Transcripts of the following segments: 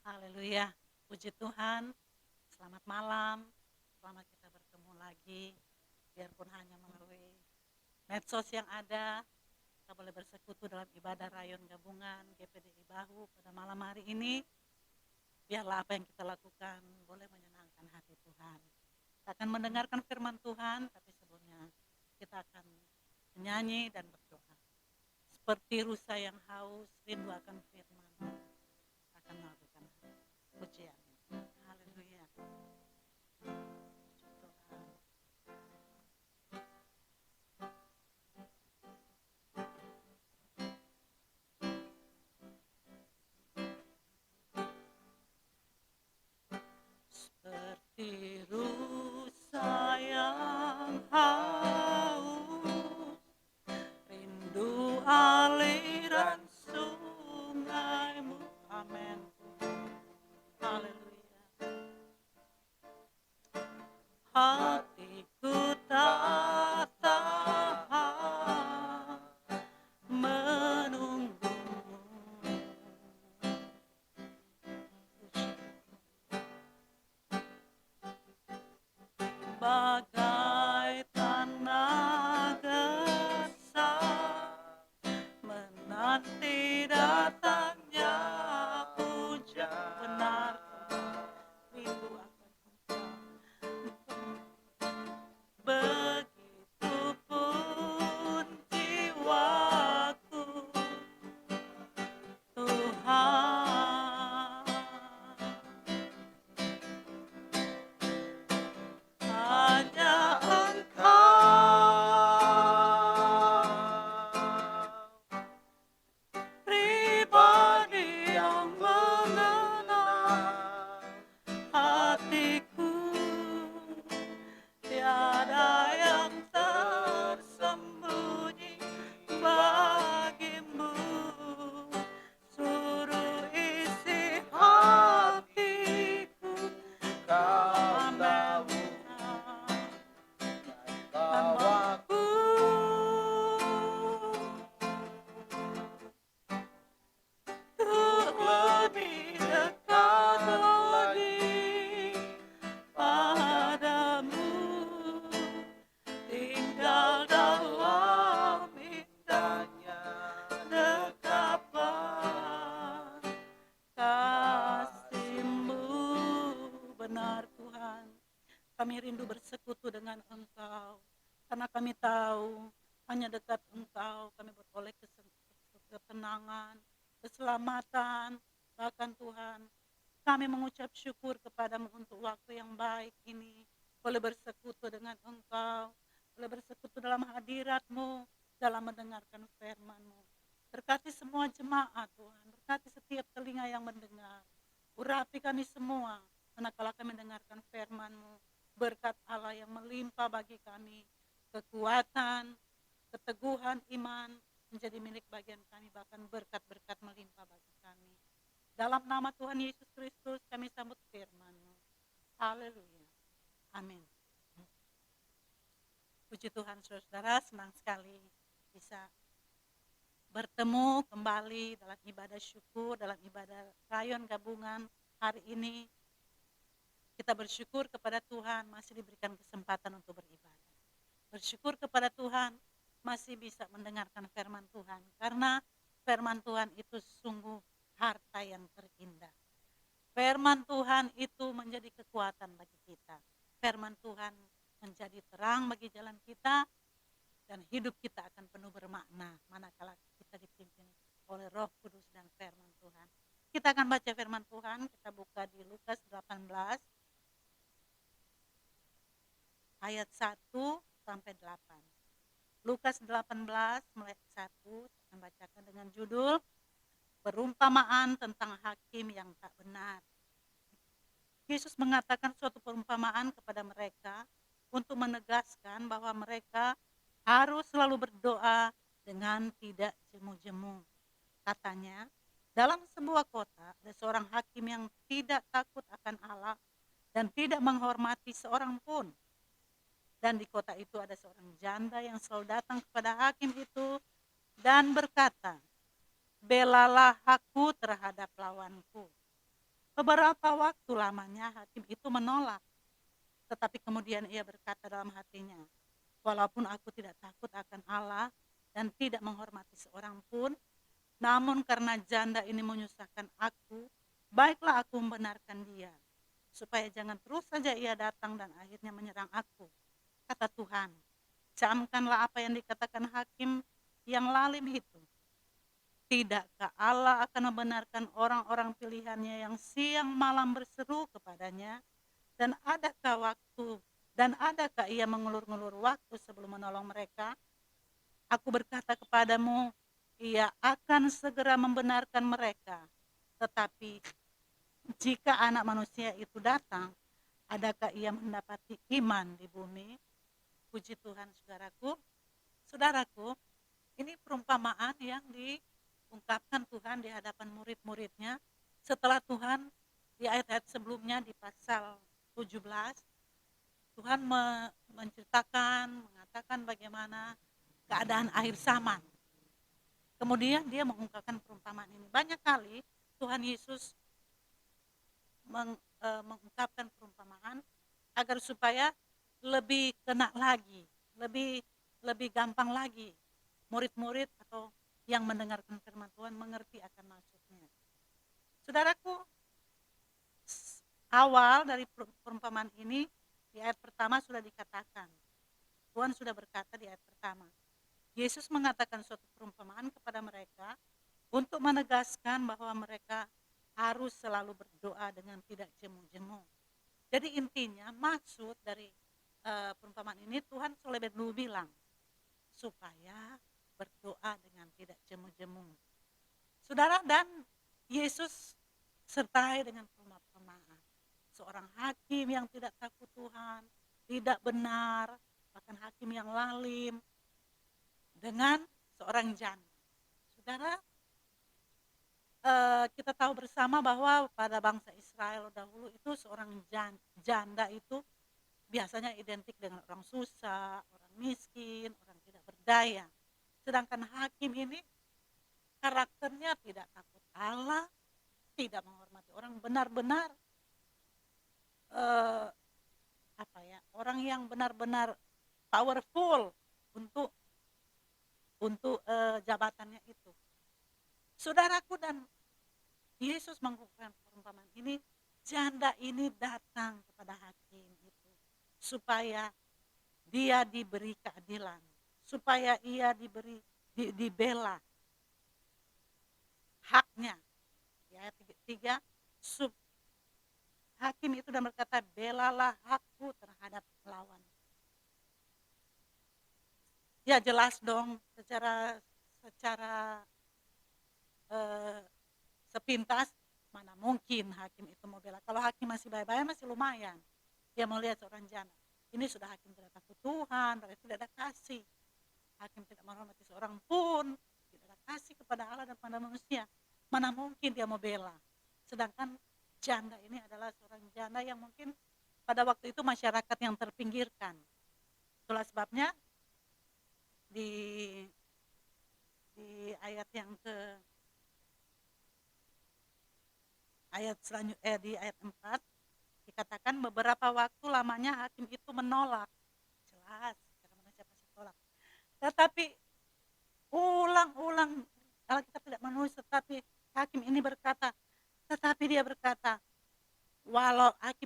Haleluya, puji Tuhan, selamat malam, selamat kita bertemu lagi, biarpun hanya melalui medsos yang ada, kita boleh bersekutu dalam ibadah rayon gabungan GPDI Bahu pada malam hari ini. Biarlah apa yang kita lakukan boleh menyenangkan hati Tuhan. Kita akan mendengarkan firman Tuhan, tapi sebelumnya kita akan menyanyi dan berdoa. Seperti rusa yang haus, rindu akan firman, akan melakukan pujian. Haleluya. Tuhan. Seperti rusa yang haus, rindu aliran sungaimu. Amin. Haleluya. Hatiku tak tahan menunggumu. Bagai tanah gersang menanti datangnya hujan. Benar, rindu akan Engkau. Begitupun jiwaku, Tuhan. Hanya Engkau, pribadi yang mengenal hatiku, tiada yang tersembunyi bagimu. Suruh isi hatiku, kau tahu tanpaku. Untuk lebih dekat lagi padamu, tinggal dalam indahnya dekapan kasih-Mu. Benar Tuhan, kami rindu bersekutu dengan Engkau, karena kami tahu hanya dekat Engkau kami beroleh ketenangan, keselamatan. Bahkan Tuhan, kami mengucap syukur kepadamu untuk waktu yang baik ini, boleh bersekutu dengan Engkau, boleh bersekutu dalam hadirat-Mu, dalam mendengarkan firman-Mu. Berkati semua jemaat Tuhan, berkati setiap telinga yang mendengar, urapi kami semua, manakala kami mendengarkan firman-Mu. Berkat Allah yang melimpah bagi kami, kekuatan, keteguhan iman menjadi milik bagian kami, bahkan berkat-berkat melimpah bagi kami. Dalam nama Tuhan Yesus Kristus kami sambut firman-Mu. Haleluya. Amin. Puji Tuhan saudara, senang sekali bisa bertemu kembali dalam ibadah syukur, dalam ibadah rayon gabungan hari ini. Kita bersyukur kepada Tuhan masih diberikan kesempatan untuk beribadah. Bersyukur kepada Tuhan masih bisa mendengarkan firman Tuhan, karena firman Tuhan itu sungguh harta yang terindah. Firman Tuhan itu menjadi kekuatan bagi kita. Firman Tuhan menjadi terang bagi jalan kita, dan hidup kita akan penuh bermakna manakala kita dipimpin oleh Roh Kudus dan firman Tuhan. Kita akan baca firman Tuhan, kita buka di Lukas 18 ayat 1 sampai 8. Lukas 18 mulai 1, saya akan bacakan dengan judul perumpamaan tentang hakim yang tak benar. Yesus mengatakan suatu perumpamaan kepada mereka untuk menegaskan bahwa mereka harus selalu berdoa dengan tidak jemu-jemu. Katanya, dalam sebuah kota ada seorang hakim yang tidak takut akan Allah dan tidak menghormati seorang pun. Dan di kota itu ada seorang janda yang selalu datang kepada hakim itu dan berkata, belalah aku terhadap lawanku. Beberapa waktu lamanya hakim itu menolak, tetapi kemudian ia berkata dalam hatinya, "Walaupun aku tidak takut akan Allah dan tidak menghormati seorang pun, namun karena janda ini menyusahkan aku, baiklah aku membenarkan dia, supaya jangan terus saja ia datang dan akhirnya menyerang aku." Kata Tuhan, "Camkanlah apa yang dikatakan hakim yang lalim itu. Tidakkah Allah akan membenarkan orang-orang pilihannya yang siang malam berseru kepadanya? Dan adakah ia mengulur-ngulur waktu sebelum menolong mereka? Aku berkata kepadamu, ia akan segera membenarkan mereka. Tetapi jika anak manusia itu datang, adakah ia mendapati iman di bumi?" Puji Tuhan, saudaraku. Saudaraku, ini perumpamaan yang diungkapkan Tuhan di hadapan murid-muridnya setelah Tuhan di ayat-ayat sebelumnya di pasal 17, Tuhan menceritakan, mengatakan bagaimana keadaan akhir zaman. Kemudian dia mengungkapkan perumpamaan ini. Banyak kali Tuhan Yesus mengungkapkan perumpamaan agar supaya lebih kena lagi, lebih lebih gampang lagi murid-murid atau yang mendengarkan firman Tuhan mengerti akan maksudnya. Saudaraku, awal dari perumpamaan ini di ayat pertama sudah dikatakan. Tuhan sudah berkata di ayat pertama. Yesus mengatakan suatu perumpamaan kepada mereka untuk menegaskan bahwa mereka harus selalu berdoa dengan tidak jemu-jemu. Jadi intinya maksud dari perumpamaan ini Tuhan lebih dulu bilang supaya berdoa dengan tidak jemu-jemu. Saudara, dan Yesus sertai dengan perumpamaan seorang hakim yang tidak takut Tuhan, tidak benar, bahkan hakim yang lalim dengan seorang janda. Saudara, kita tahu bersama bahwa pada bangsa Israel dahulu itu seorang janda itu biasanya identik dengan orang susah, orang miskin, orang tidak berdaya. Sedangkan hakim ini karakternya tidak takut Allah, tidak menghormati orang, benar-benar eh, orang yang benar-benar powerful untuk jabatannya itu. Saudaraku, dan Yesus mengungkapkan perumpamaan ini, janda ini datang kepada hakim itu supaya dia diberi keadilan, supaya ia dibela haknya. Ya, ayat 3, hakim itu dan berkata, "Belalah hakku terhadap lawan." Ya jelas dong, secara sepintas mana mungkin hakim itu mau bela. Kalau hakim masih baik-baik masih lumayan. Dia mau lihat seorang janda. Ini sudah hakim tidak takut Tuhan, berarti tidak ada kasih. Hakim tidak menghormati seorang pun, tidak ada kasih kepada Allah dan kepada manusia. Mana mungkin dia mau bela. Sedangkan janda ini adalah seorang janda yang mungkin pada waktu itu masyarakat yang terpinggirkan. Itulah sebabnya di ayat yang di ayat 4 dikatakan beberapa waktu lamanya hakim itu menolak. Jelas, karena manusia pasti tolak. Tetapi ulang-ulang Alkitab tidak menulis, tetapi hakim ini berkata, hakim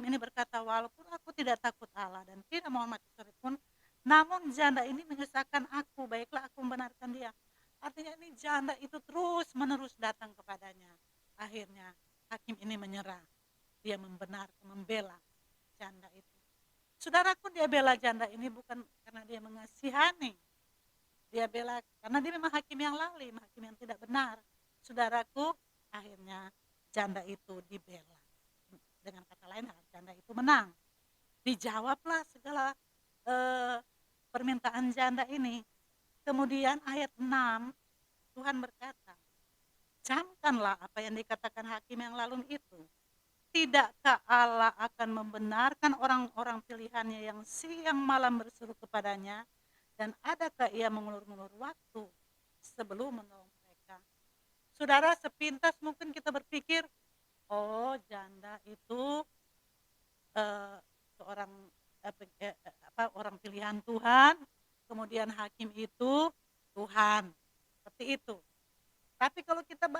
ini berkata, walaupun aku tidak takut Allah dan tidak menghormati seorang pun, namun janda ini menyusahkan aku, baiklah aku membenarkan dia. Artinya ini janda itu terus menerus datang kepadanya. Akhirnya hakim ini menyerah. Dia membela janda itu. Saudaraku, dia bela janda ini bukan karena dia mengasihani. Dia bela karena dia memang hakim yang lalim, hakim yang tidak benar. Saudaraku, akhirnya janda itu dibela. Dengan kata lain, janda itu menang. Dijawablah segala permintaan janda ini. Kemudian ayat 6, Tuhan berkata, "Camkanlah apa yang dikatakan hakim yang lalu itu. Tidakkah Allah akan membenarkan orang-orang pilihannya yang siang malam berseru kepadanya? Dan adakah ia mengulur-ngulur waktu sebelum menolong mereka?" Saudara, sepintas mungkin kita berpikir, Oh, janda itu eh, seorang orang pilihan Tuhan, kemudian hakim itu Tuhan. Seperti itu. Tapi kalau kita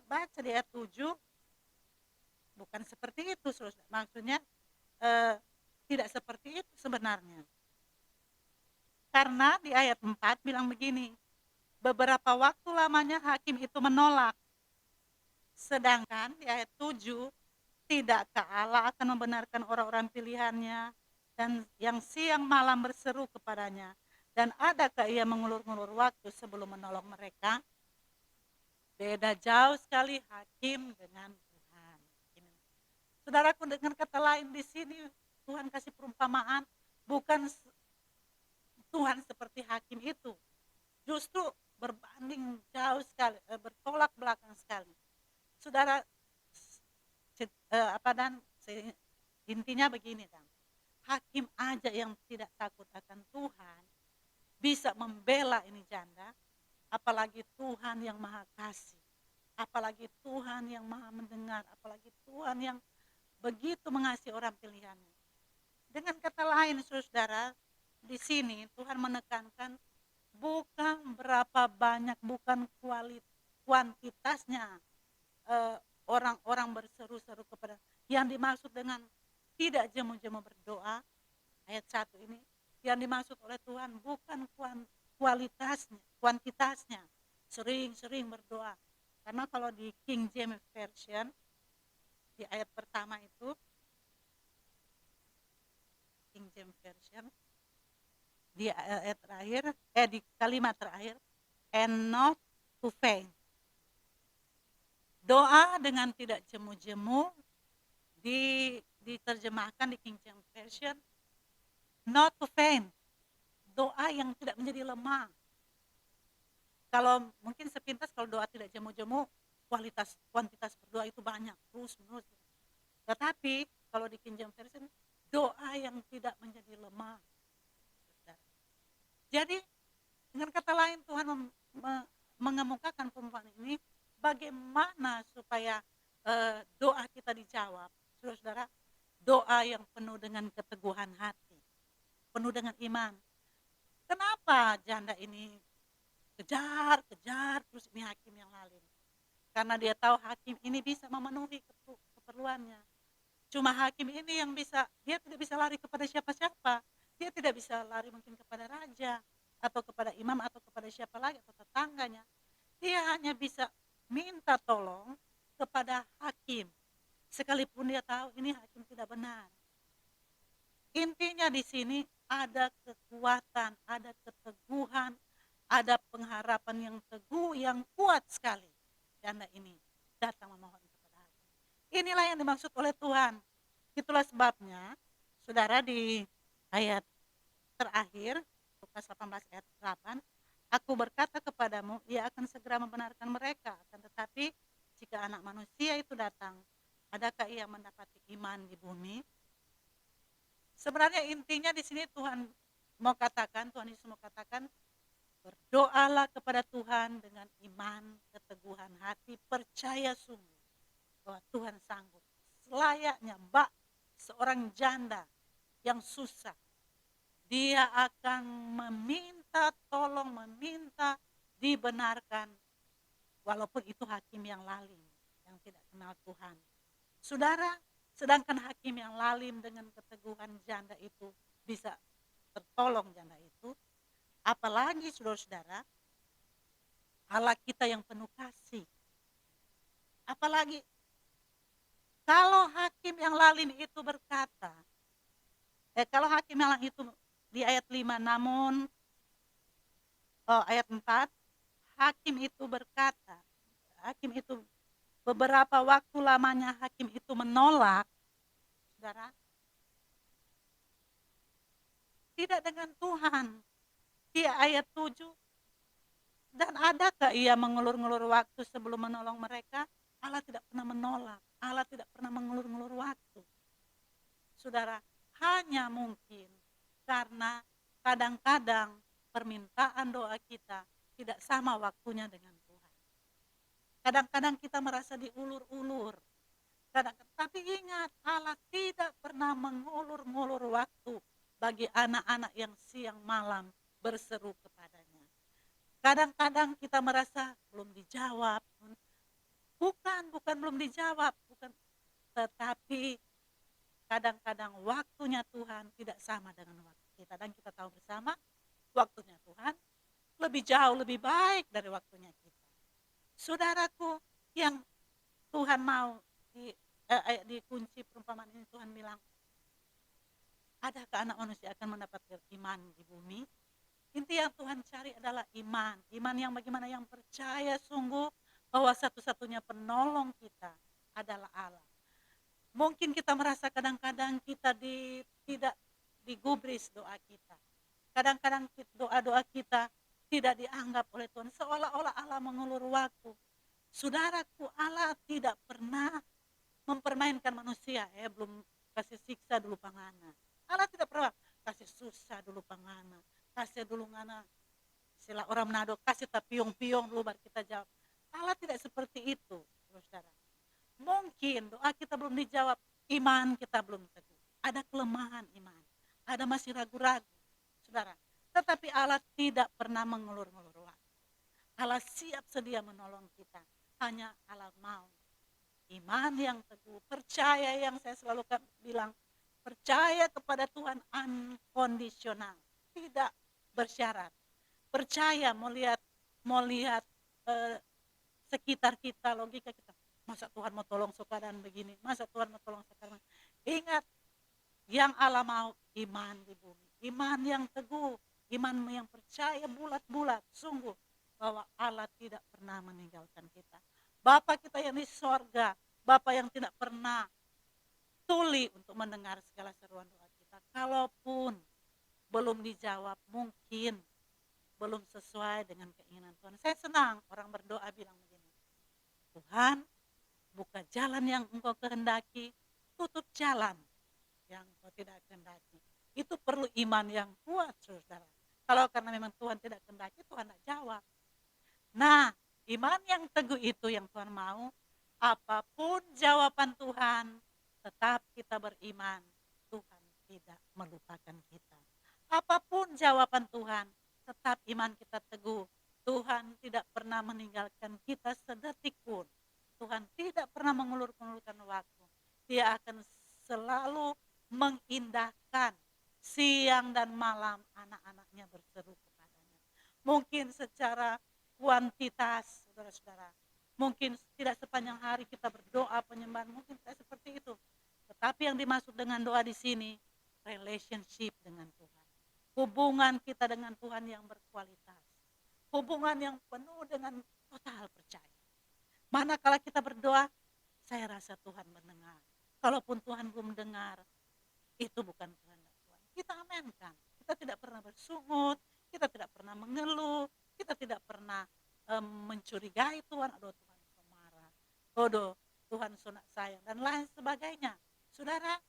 baca di ayat 7, bukan seperti itu, Saudara. Maksudnya eh, tidak seperti itu sebenarnya. Karena di ayat 4 bilang begini, beberapa waktu lamanya hakim itu menolak. Sedangkan di ayat 7, tidakkah Allah akan membenarkan orang-orang pilihannya dan yang siang malam berseru kepadanya? Dan adakah ia mengulur-ngulur waktu sebelum menolong mereka? Beda jauh sekali hakim dengan Tuhan. Saudaraku, dengan kata lain di sini Tuhan kasih perumpamaan, bukan Tuhan seperti hakim itu. Justru berbanding jauh sekali, bertolak belakang sekali. Saudara, intinya begini, kan? Hakim aja yang tidak takut akan Tuhan bisa membela ini janda, apalagi Tuhan yang maha kasih, apalagi Tuhan yang maha mendengar, apalagi Tuhan yang begitu mengasihi orang pilihannya. Dengan kata lain, saudara, di sini Tuhan menekankan bukan berapa banyak, bukan kuantitasnya orang-orang berseru-seru kepada, yang dimaksud dengan tidak jemu-jemu berdoa, ayat 1 ini, yang dimaksud oleh Tuhan bukan kuantitasnya, sering-sering berdoa. Karena kalau di King James Version, di ayat pertama itu, King James Version, di ayat terakhir, di kalimat terakhir, and not to faint. Doa dengan tidak jemu-jemu diterjemahkan di King James Version, not to faint. Doa yang tidak menjadi lemah. Kalau mungkin sepintas kalau doa tidak jemu-jemu, kuantitas berdoa itu banyak, terus menerus. Tetapi kalau di King James Version, doa yang tidak menjadi lemah. Jadi dengan kata lain Tuhan mengemukakan perumpamaan ini, bagaimana supaya doa kita dijawab. Saudara-saudara, doa yang penuh dengan keteguhan hati, penuh dengan iman. Kenapa janda ini kejar terus ini hakim yang lalim? Karena dia tahu hakim ini bisa memenuhi keperluannya. Cuma hakim ini yang bisa, dia tidak bisa lari kepada siapa-siapa. Dia tidak bisa lari mungkin kepada raja, atau kepada imam, atau kepada siapa lagi, atau tetangganya. Dia hanya bisa minta tolong kepada hakim. Sekalipun dia tahu ini hakim tidak benar. Intinya di sini ada kekuatan, ada keteguhan, ada pengharapan yang teguh, yang kuat sekali. Janda ini datang memohon kepada hakim. Inilah yang dimaksud oleh Tuhan. Itulah sebabnya, saudara, di ayat terakhir, Lukas 18 ayat 8, aku berkata kepadamu, ia akan segera membenarkan mereka. Akan tetapi, jika anak manusia itu datang, adakah ia mendapati iman di bumi? Sebenarnya intinya di sini Tuhan Yesus mau katakan, berdoalah kepada Tuhan dengan iman, keteguhan hati, percaya sungguh bahwa Tuhan sanggup. Selayaknya seorang janda yang susah, dia akan meminta tolong, meminta dibenarkan, walaupun itu hakim yang lalim, yang tidak kenal Tuhan. Saudara, sedangkan hakim yang lalim dengan keteguhan janda itu bisa tertolong janda itu, apalagi saudara-saudara, Allah kita yang penuh kasih. Apalagi kalau hakim yang lalim itu berkata, kalau hakim yang lalim itu di ayat 5, namun ayat 4, hakim itu berkata, hakim itu beberapa waktu lamanya hakim itu menolak, saudara, tidak dengan Tuhan. Di ayat 7, dan adakah ia mengulur-ngulur waktu sebelum menolong mereka? Allah tidak pernah menolak, Allah tidak pernah mengulur-ngulur waktu. Saudara, hanya mungkin karena kadang-kadang permintaan doa kita tidak sama waktunya dengan Tuhan. Kadang-kadang kita merasa diulur-ulur. Tapi ingat, Allah tidak pernah mengulur-ngulur waktu bagi anak-anak yang siang malam berseru kepadanya. Kadang-kadang kita merasa belum dijawab. Bukan belum dijawab, bukan. Tetapi kadang-kadang waktunya Tuhan tidak sama dengan waktu kita. Dan kita tahu bersama, waktunya Tuhan lebih jauh, lebih baik dari waktunya kita. Saudaraku, yang Tuhan mau di kunci perumpamaan ini Tuhan bilang, adakah anak manusia akan mendapatkan iman di bumi? Inti yang Tuhan cari adalah iman. Iman yang bagaimana, yang percaya sungguh bahwa satu-satunya penolong kita adalah Allah. Mungkin kita merasa kadang-kadang kita tidak digubris doa kita. Kadang-kadang doa-doa kita tidak dianggap oleh Tuhan. Seolah-olah Allah mengulur waktu. Saudaraku, Allah tidak pernah mempermainkan manusia. Belum kasih siksa dulu pangana. Allah tidak pernah kasih susah dulu pangana. Kasih dulu ngana. Sila orang Manado, kasih tapiong-piong dulu baru kita jawab. Allah tidak seperti itu, saudara. Mungkin doa kita belum dijawab, iman kita belum teguh. Ada kelemahan iman, ada masih ragu-ragu, saudara. Tetapi Allah tidak pernah mengulur-ngulur waktu. Allah siap sedia menolong kita. Hanya Allah mau iman yang teguh, percaya yang saya selalu bilang, percaya kepada Tuhan unconditional, tidak bersyarat. Percaya mau lihat sekitar kita, logika kita. Masa Tuhan mau tolong sekarang begini? Masa Tuhan mau tolong sekarang? Ingat, yang Allah mau iman di bumi. Iman yang teguh, iman yang percaya bulat-bulat, sungguh bahwa Allah tidak pernah meninggalkan kita. Bapa kita yang di sorga, Bapa yang tidak pernah tuli untuk mendengar segala seruan doa kita. Kalaupun belum dijawab, mungkin belum sesuai dengan keinginan Tuhan. Saya senang orang berdoa bilang begini, Tuhan, buka jalan yang engkau kehendaki, tutup jalan yang engkau tidak kehendaki. Itu perlu iman yang kuat, saudara. Kalau karena memang Tuhan tidak kehendaki, Tuhan tidak jawab. Nah, iman yang teguh itu yang Tuhan mau. Apapun jawaban Tuhan, tetap kita beriman. Tuhan tidak melupakan kita. Apapun jawaban Tuhan, tetap iman kita teguh. Tuhan tidak pernah meninggalkan kita sedetik pun. Tuhan tidak pernah mengulur-ngulurkan waktu. Dia akan selalu mengindahkan siang dan malam anak-anaknya berseru kepadanya. Mungkin secara kuantitas, saudara-saudara, mungkin tidak sepanjang hari kita berdoa penyembahan, mungkin tidak seperti itu. Tetapi yang dimaksud dengan doa di sini, relationship dengan Tuhan. Hubungan kita dengan Tuhan yang berkualitas. Hubungan yang penuh dengan total percaya. Manakala kita berdoa, saya rasa Tuhan mendengar. Kalaupun Tuhan belum dengar, itu bukan kehendak Tuhan. Kita amenkan. Kita tidak pernah bersungut, kita tidak pernah mengeluh, kita tidak pernah mencurigai Tuhan. Aduh, Tuhan marah. Aduh, Tuhan sunat sayang dan lain sebagainya. Saudara,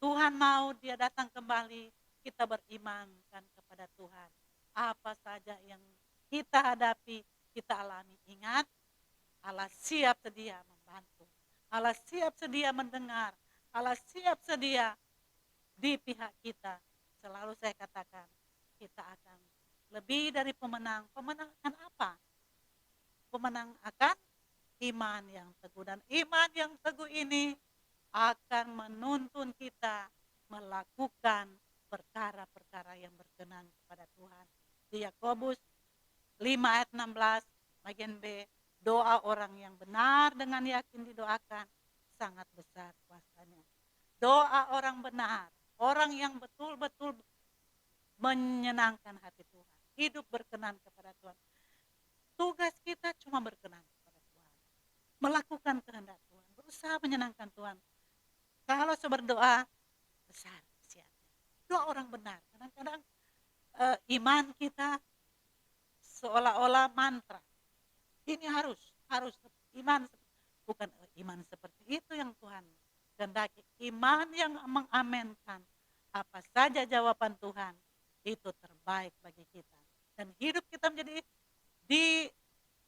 Tuhan mau dia datang kembali, kita berimankan kepada Tuhan. Apa saja yang kita hadapi, kita alami. Ingat, Allah siap sedia membantu. Allah siap sedia mendengar. Allah siap sedia di pihak kita. Selalu saya katakan, kita akan lebih dari pemenang. Pemenang akan apa? Pemenang akan iman yang teguh. Dan iman yang teguh ini akan menuntun kita melakukan perkara-perkara yang berkenan kepada Tuhan. Di Yakobus 5 ayat 16 bagian B, doa orang yang benar dengan yakin didoakan sangat besar kuasanya. Doa orang benar, orang yang betul-betul menyenangkan hati Tuhan, hidup berkenan kepada Tuhan. Tugas kita cuma berkenan kepada Tuhan, melakukan kehendak Tuhan, berusaha menyenangkan Tuhan. Kalau berdoa besar siapnya. Doa orang benar. Kadang-kadang iman kita seolah-olah mantra. Ini harus iman, bukan iman seperti itu yang Tuhan kehendaki. Iman yang mengamenkan apa saja jawaban Tuhan, itu terbaik bagi kita. Dan hidup kita menjadi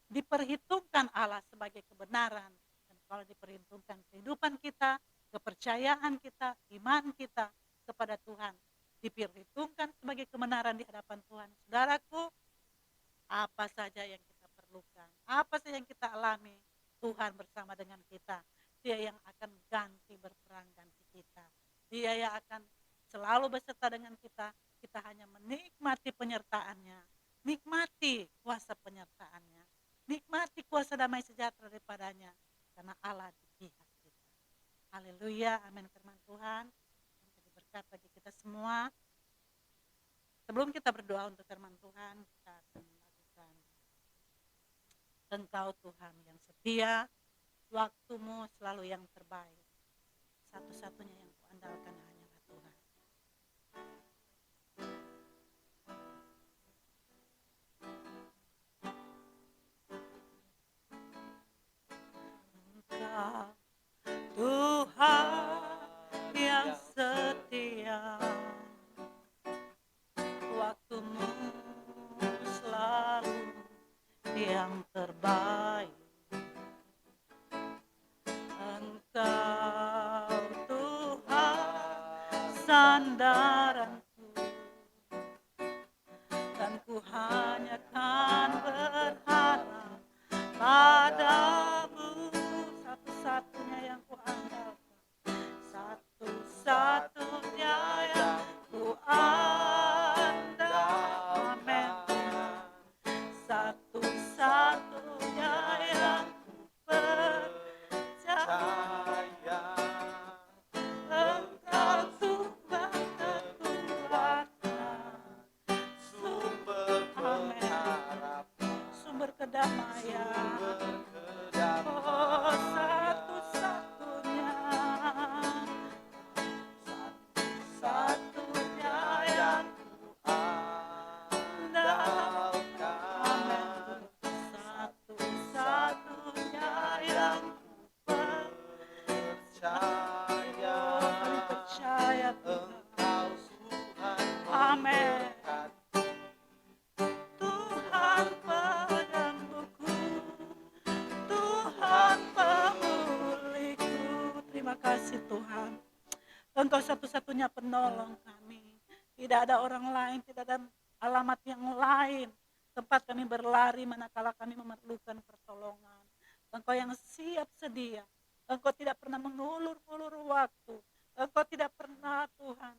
diperhitungkan Allah sebagai kebenaran dan kalau diperhitungkan kehidupan kita, kepercayaan kita, iman kita kepada Tuhan, diperhitungkan sebagai kebenaran di hadapan Tuhan. Saudaraku, apa saja yang kita perlukan, apa saja yang kita alami, Tuhan bersama dengan kita. Dia yang akan ganti berperang ganti kita. Dia yang akan selalu beserta dengan kita. Kita hanya menikmati penyertaannya, nikmati kuasa penyertaannya, nikmati kuasa damai sejahtera daripadanya, karena Allah di pihak kita. Haleluya, amin firman Tuhan. Menjadi berkat bagi kita semua. Sebelum kita berdoa untuk firman Tuhan, kita akan melakukan Engkau Tuhan yang setia, waktumu selalu yang terbaik. Satu-satunya yang kuandalkan hanyalah Tuhan. Engkau Tuhan yang setia, waktumu selalu yang terbaik. Engkau Tuhan sandaranku, dan ku hanya kan berharap padamu. Satu-satunya yang ku andalkan, satu-satunya yang ku andalkan, amin. Satu-satunya yang ku percaya, Engkau Tuhan kekuatan, sumber pengharapan, sumber kedamaian. Oh, satu-satunya, satu-satunya yang ku andalkan, amin. Satu-satunya yang ku percaya, kami percaya Engkau Tuhan, amin. Tuhan penyembuhku, Tuhan pemulihku. Terima kasih Tuhan, Engkau satu-satunya penolong kami. Tidak ada orang lain, tidak ada alamat yang lain tempat kami berlari manakala kami memerlukan pertolongan. Engkau yang siap sedia, Engkau tidak pernah mengulur-ulur waktu, Engkau tidak pernah Tuhan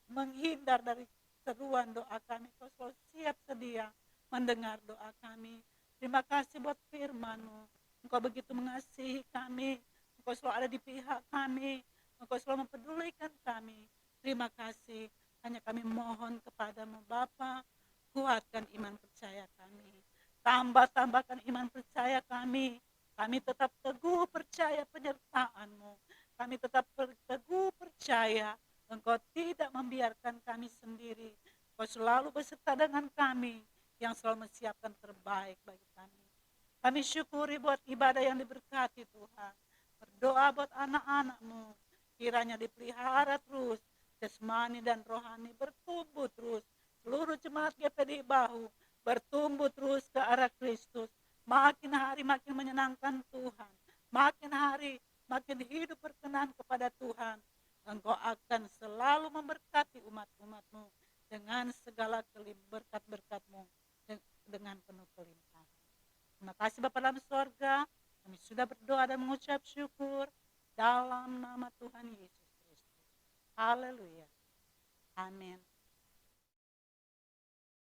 menghindar dari seruan doa kami. Engkau selalu siap sedia mendengar doa kami. Terima kasih buat firman-Mu. Engkau begitu mengasihi kami, Engkau selalu ada di pihak kami, Engkau selalu mempedulikan kami. Terima kasih. Hanya kami mohon kepadamu Bapa, kuatkan iman percaya kami. Tambahkan iman percaya kami. Kami tetap teguh percaya penyertaan-Mu. Kami tetap teguh percaya Engkau tidak membiarkan kami sendiri. Engkau selalu beserta dengan kami, yang selalu menyiapkan terbaik bagi kami. Kami syukuri buat ibadah yang diberkati Tuhan. Berdoa buat anak-anak-Mu, kiranya dipelihara terus, jasmani dan rohani bertumbuh terus. Seluruh jemaat GPDI Bahu bertumbuh terus ke arah Kristus. Makin hari makin menyenangkan Tuhan. Makin hari makin hidup berkenan kepada Tuhan. Engkau akan selalu memberkati umat-umat-Mu dengan segala berkat-berkat-Mu dengan penuh kelimpahan. Terima kasih Bapa dalam sorga. Kami sudah berdoa dan mengucap syukur dalam nama Tuhan Yesus Kristus. Haleluya. Amin.